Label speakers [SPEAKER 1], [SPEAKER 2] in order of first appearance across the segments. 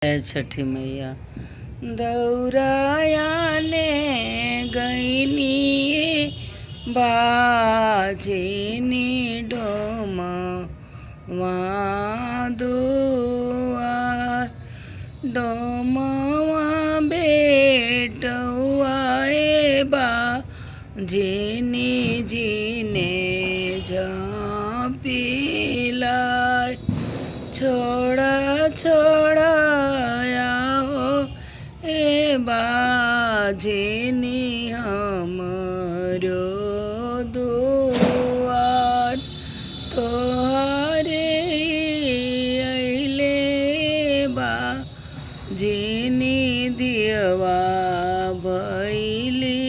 [SPEAKER 1] जय छठी मैया। दौरायाने गईनी बाजेनी डोम दुआर डोमवा बेटुआए बा जेनी जीने झाँपिलाय छोड़ा छोड़ा हो ए बाजेनी हमरो दुआर तोहरे अइले बाजेनी दियवा भैली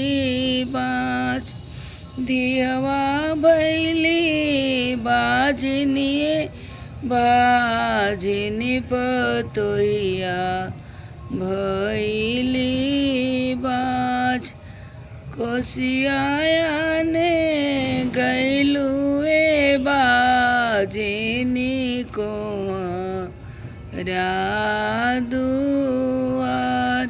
[SPEAKER 1] बाज दियवा भैली बाजनिए बाजनी पतोहिया भैली बाज कोसियाने गैलुए बाजनी को दुआर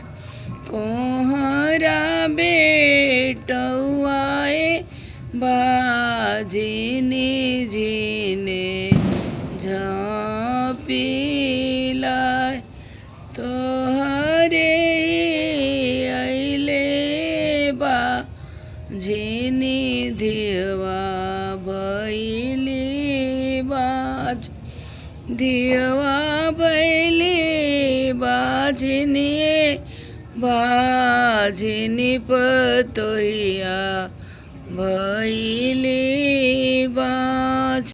[SPEAKER 1] कोहरा बेटुआए बाजनी जीने झाँपिलाय तोहरे अइले बाजेनी दियवा भैली बाज दियवा भैली बाजनिए बाजनी पतोहिया भैली